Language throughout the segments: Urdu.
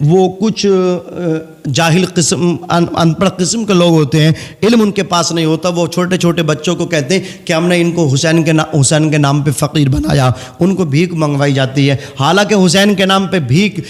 وہ کچھ جاہل قسم ان پڑھ قسم کے لوگ ہوتے ہیں، علم ان کے پاس نہیں ہوتا، وہ چھوٹے چھوٹے بچوں کو کہتے ہیں کہ ہم نے ان کو حسین کے نام پہ فقیر بنایا، ان کو بھیک منگوائی جاتی ہے۔ حالانکہ حسین کے نام پہ بھیک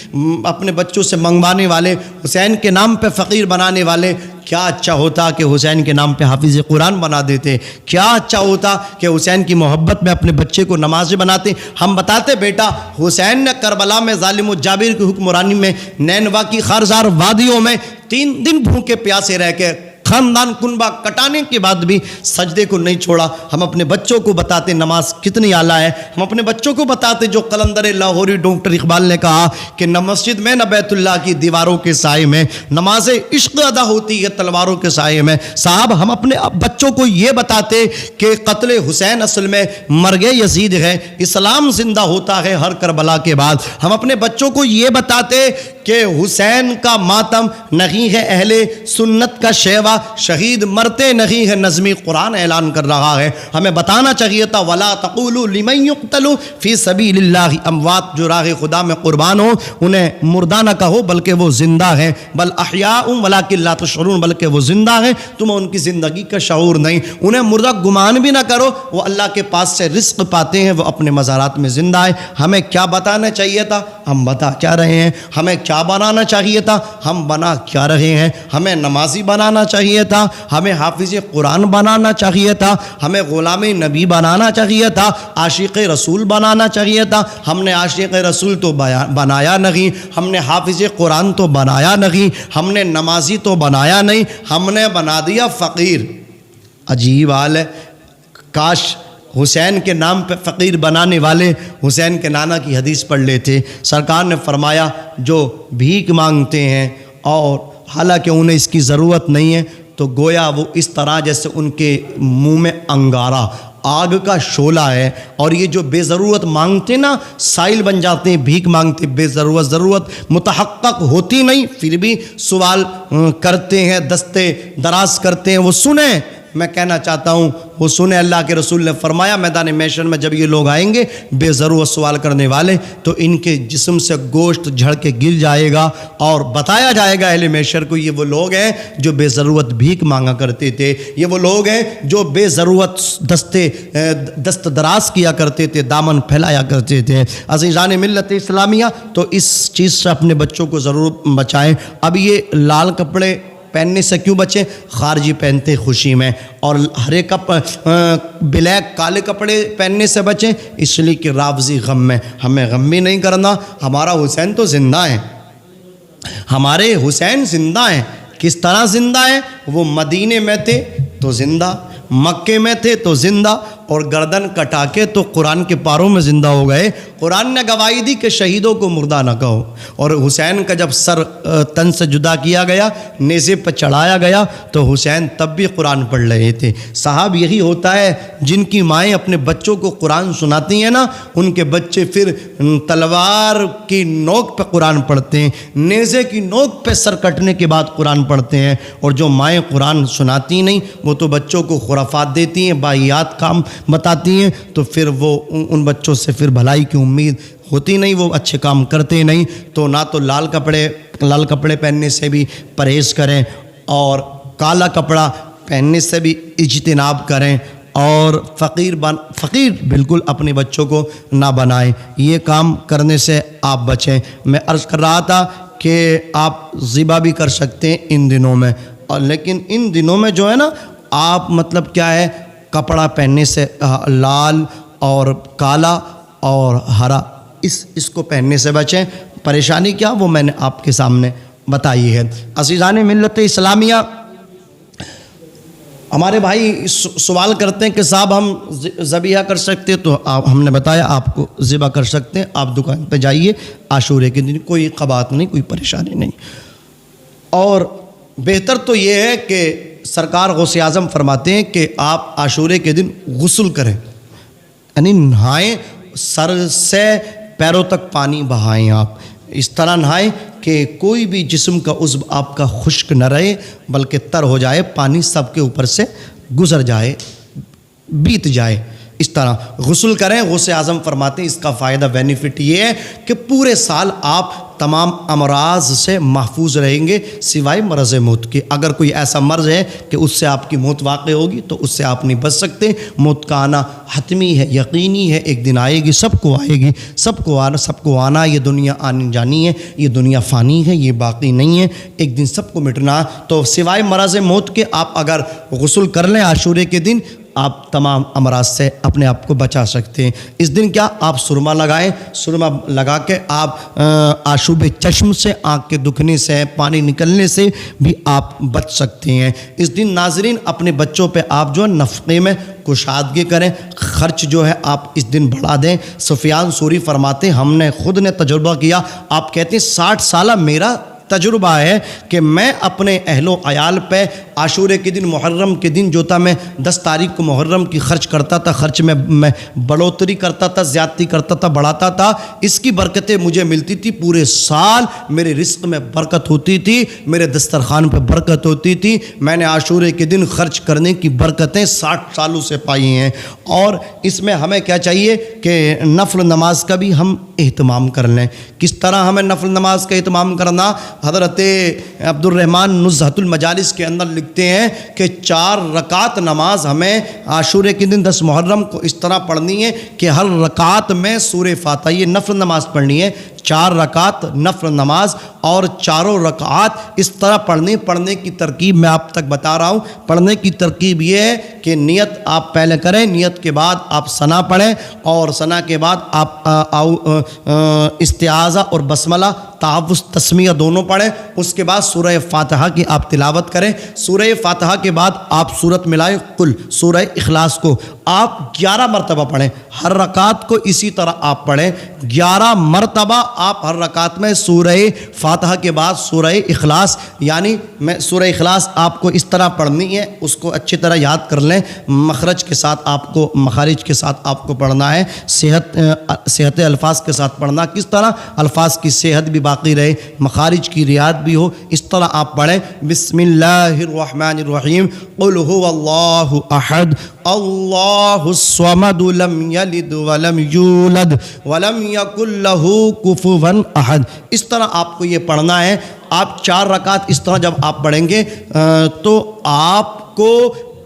اپنے بچوں سے منگوانے والے، حسین کے نام پہ فقیر بنانے والے، کیا اچھا ہوتا کہ حسین کے نام پہ حافظ قرآن بنا دیتے، کیا اچھا ہوتا کہ حسین کی محبت میں اپنے بچے کو نمازی بناتے۔ ہم بتاتے بیٹا حسین نے کربلا میں ظالم و جابر کی حکمرانی میں نینوا کی خارزار وادیوں میں 3 دن بھوکے پیاسے رہ کے خاندان کنبہ کٹانے کے بعد بھی سجدے کو نہیں چھوڑا۔ ہم اپنے بچوں کو بتاتے نماز کتنی اعلیٰ ہے، ہم اپنے بچوں کو بتاتے جو قلندر لاہوری ڈاکٹر اقبال نے کہا کہ نہ مسجد میں نہ بیت اللہ کی دیواروں کے سائے میں نماز عشق ادا ہوتی ہے تلواروں کے سائے میں۔ صاحب ہم اپنے بچوں کو یہ بتاتے کہ قتل حسین اصل میں مرگ یزید ہے، اسلام زندہ ہوتا ہے ہر کربلا کے بعد۔ ہم اپنے بچوں کو یہ بتاتے کہ حسین کا ماتم نہیں ہے اہل سنت کا شیوا، شہید مرتے نہیں ہے نظمی قرآن اعلان کر رہا ہے۔ ہمیں بتانا چاہیے تھا وَلَا تَقُولُوا لِمَنْ يُقْتَلُ فِي سَبِيلِ اللَّهِ اموات جو راہ خدا میں قربان ہو انہیں مردہ نہ کہو بلکہ وہ زندہ ہیں، بل احیاء وَلَكِنْ لَا تَشْعُرُونَ بلکہ وہ زندہ ہیں، تمہیں ان کی زندگی کا شعور نہیں۔ انہیں مردہ گمان بھی نہ کرو، وہ اللہ کے پاس سے رزق پاتے ہیں، وہ اپنے مزارات میں زندہ ہیں۔ ہمیں کیا بتانا چاہیے تھا، ہم بتا کیا رہے ہیں۔ ہمیں کیا بنانا چاہیے تھا، ہم بنا کیا رہے ہیں۔ ہمیں نمازی بنانا چاہیے تھا، ہمیں حافظ قرآن بنانا چاہیے تھا، ہمیں غلام نبی بنانا چاہیے تھا، عاشق رسول بنانا چاہیے تھا۔ ہم نے عاشق رسول تو بنایا نہیں، ہم نے حافظ قرآن تو بنایا نہیں، ہم نے نمازی تو بنایا نہیں، ہم نے بنا دیا فقیر۔ عجیب حال ہے، کاش حسین کے نام پہ فقیر بنانے والے حسین کے نانا کی حدیث پڑھ لیتے۔ سرکار نے فرمایا جو بھیک مانگتے ہیں اور حالانکہ انہیں اس کی ضرورت نہیں ہے تو گویا وہ اس طرح جیسے ان کے منہ میں انگارہ آگ کا شعلہ ہے، اور یہ جو بے ضرورت مانگتے نا سائل بن جاتے ہیں، بھیک مانگتے بے ضرورت متحقق ہوتی نہیں پھر بھی سوال کرتے ہیں، دستے دراز کرتے ہیں۔ وہ سنیں، میں کہنا چاہتا ہوں وہ سنیں، اللہ کے رسول نے فرمایا میدان محشر میں جب یہ لوگ آئیں گے بے ضرورت سوال کرنے والے تو ان کے جسم سے گوشت جھڑ کے گر جائے گا اور بتایا جائے گا اہل محشر کو یہ وہ لوگ ہیں جو بے ضرورت بھیک مانگا کرتے تھے، یہ وہ لوگ ہیں جو بے ضرورت دست دراز کیا کرتے تھے، دامن پھیلایا کرتے تھے۔ عزیزان ملت اسلامیہ، تو اس چیز سے اپنے بچوں کو ضرور بچائیں۔ اب یہ لال کپڑے پہننے سے کیوں بچیں؟ خارجی پہنتے خوشی میں، اور ہرے بلیک کالے کپڑے پہننے سے بچیں اس لیے کہ رافضی غم میں۔ ہمیں غم بھی نہیں کرنا، ہمارا حسین تو زندہ ہے، ہمارے حسین زندہ ہیں۔ کس طرح زندہ ہیں؟ وہ مدینے میں تھے تو زندہ، مکے میں تھے تو زندہ، اور گردن کٹا کے تو قرآن کے پاروں میں زندہ ہو گئے۔ قرآن نے گواہی دی کہ شہیدوں کو مردہ نہ کہو، اور حسین کا جب سر تن سے جدا کیا گیا، نیزے پہ چڑھایا گیا تو حسین تب بھی قرآن پڑھ رہے تھے۔ صاحب یہی ہوتا ہے، جن کی مائیں اپنے بچوں کو قرآن سناتی ہیں نا ان کے بچے پھر تلوار کی نوک پہ قرآن پڑھتے ہیں، نیزے کی نوک پہ سر کٹنے کے بعد قرآن پڑھتے ہیں، اور جو مائیں قرآن سناتی نہیں وہ تو بچوں کو خرافات دیتی ہیں، باہیات کام بتاتی ہیں، تو پھر وہ ان بچوں سے پھر بھلائی کی امید ہوتی نہیں، وہ اچھے کام کرتے نہیں۔ تو نہ تو لال کپڑے پہننے سے بھی پرہیز کریں، اور کالا کپڑا پہننے سے بھی اجتناب کریں، اور فقیر بالکل اپنے بچوں کو نہ بنائیں، یہ کام کرنے سے آپ بچیں۔ میں عرض کر رہا تھا کہ آپ ذبح بھی کر سکتے ہیں ان دنوں میں، اور لیکن ان دنوں میں جو ہے نا آپ مطلب کیا ہے کپڑا پہننے سے لال اور کالا اور ہرا اس کو پہننے سے بچیں۔ پریشانی کیا وہ میں نے آپ کے سامنے بتائی ہے۔ عزیزان ملت اسلامیہ، ہمارے بھائی سوال کرتے ہیں کہ صاحب ہم ذبیحہ کر سکتے ہیں، تو ہم نے بتایا آپ کو ذبح کر سکتے ہیں، آپ دکان پہ جائیے عاشورے کے دن، کوئی قباحت نہیں، کوئی پریشانی نہیں۔ اور بہتر تو یہ ہے کہ سرکار غوث اعظم فرماتے ہیں کہ آپ عاشورے کے دن غسل کریں، یعنی نہائیں، سر سے پیروں تک پانی بہائیں، آپ اس طرح نہائیں کہ کوئی بھی جسم کا عضو آپ کا خشک نہ رہے بلکہ تر ہو جائے، پانی سب کے اوپر سے گزر جائے، بیت جائے۔ اس طرح غسل کریں. غوث اعظم فرماتے ہیں اس کا فائدہ بینیفٹ یہ ہے کہ پورے سال آپ تمام امراض سے محفوظ رہیں گے سوائے مرض موت کے. اگر کوئی ایسا مرض ہے کہ اس سے آپ کی موت واقع ہوگی تو اس سے آپ نہیں بچ سکتے. موت کا آنا حتمی ہے, یقینی ہے, ایک دن آئے گی, سب کو آئے گی, سب کو آنا. یہ دنیا آنی جانی ہے, یہ دنیا فانی ہے, یہ باقی نہیں ہے, ایک دن سب کو مٹنا. تو سوائے مرض موت کے آپ اگر غسل کر لیں عاشورے کے دن, آپ تمام امراض سے اپنے آپ کو بچا سکتے ہیں. اس دن کیا آپ سرما لگائیں, سرما لگا کے آپ آشوب چشم سے, آنکھ کے دکھنے سے, پانی نکلنے سے بھی آپ بچ سکتے ہیں. اس دن ناظرین اپنے بچوں پہ آپ جو ہے نفقے میں کشادگی کریں, خرچ جو ہے آپ اس دن بڑھا دیں. سفیان ثوری فرماتے ہیں ہم نے خود نے تجربہ کیا. آپ کہتے ہیں 60 سالہ میرا تجربہ ہے کہ میں اپنے اہل و عیال پہ عاشورے کے دن, محرم کے دن جو تھا, میں 10 تاریخ کو محرم کی خرچ کرتا تھا. خرچ میں بڑھوتری کرتا تھا, زیادتی کرتا تھا, بڑھاتا تھا. اس کی برکتیں مجھے ملتی تھی. پورے سال میرے رزق میں برکت ہوتی تھی, میرے دسترخوان پہ برکت ہوتی تھی. میں نے عاشورے کے دن خرچ کرنے کی برکتیں 60 سالوں سے پائی ہیں. اور اس میں ہمیں کیا چاہیے کہ نفل نماز کا بھی ہم اہتمام کر لیں. کس طرح ہمیں نفل نماز کا اہتمام کرنا؟ حضرت عبد الرحمن نزہۃ المجالس کے اندر لکھتے ہیں کہ 4 رکعت نماز ہمیں عاشورے کے دن 10 محرم کو اس طرح پڑھنی ہے کہ ہر رکعت میں سورہ فاتحہ, یہ نفل نماز پڑھنی ہے. 4 رکعت نفل نماز اور چاروں رکعات اس طرح پڑھنے کی ترکیب میں آپ تک بتا رہا ہوں. پڑھنے کی ترکیب یہ ہے کہ نیت آپ پہلے کریں, نیت کے بعد آپ ثنا پڑھیں, اور ثنا کے بعد آپ استعاذہ اور بسملہ, تعوذ, تسمیہ دونوں پڑھیں. اس کے بعد سورہ فاتحہ کی آپ تلاوت کریں. سورہ فاتحہ کے بعد آپ سورت ملائے قل, سورہ اخلاص کو آپ 11 مرتبہ پڑھیں. ہر رکعت کو اسی طرح آپ پڑھیں 11 مرتبہ. آپ ہر رکعت میں سورہ فاتحہ کے بعد سورہ اخلاص, یعنی میں سورہ اخلاص آپ کو اس طرح پڑھنی ہے, اس کو اچھی طرح یاد کر لیں. مخرج کے ساتھ آپ کو, مخارج کے ساتھ آپ کو پڑھنا ہے. صحت الفاظ کے ساتھ پڑھنا. کس طرح الفاظ کی صحت بھی باقی رہے, مخارج کی رعایت بھی ہو, اس طرح آپ پڑھیں. بسم اللہ الرحمن الرحیم. قل هو اللہ احد اللہ الصمد لم یلد ولم یولد ولم یکن لہ کفوا احد. اس طرح آپ کو یہ پڑھنا ہے. آپ 4 رکعت اس طرح جب آپ پڑھیں گے تو آپ کو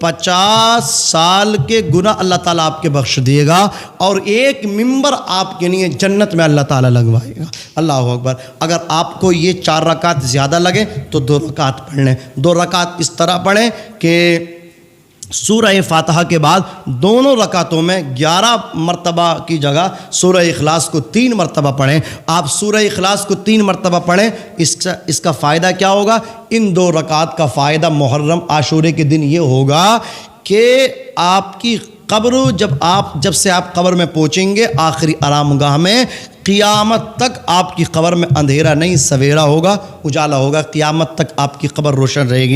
50 سال کے گناہ اللہ تعالیٰ آپ کے بخش دے گا, اور ایک ممبر آپ کے لیے جنت میں اللہ تعالیٰ لگوائے گا. اللہ اکبر. اگر آپ کو یہ 4 رکعت زیادہ لگے تو 2 رکعت پڑھ لیں. 2 رکعت اس طرح پڑھیں کہ سورہ فاتحہ کے بعد دونوں رکعتوں میں 11 مرتبہ کی جگہ سورہ اخلاص کو 3 مرتبہ پڑھیں. آپ سورہ اخلاص کو 3 مرتبہ پڑھیں. اس کا فائدہ کیا ہوگا؟ ان 2 رکعت کا فائدہ محرم عاشورے کے دن یہ ہوگا کہ آپ کی قبر جب سے آپ قبر میں پہنچیں گے آخری آرام گاہ میں, قیامت تک آپ کی قبر میں اندھیرا نہیں, سویرا ہوگا, اجالا ہوگا. قیامت تک آپ کی قبر روشن رہے گی.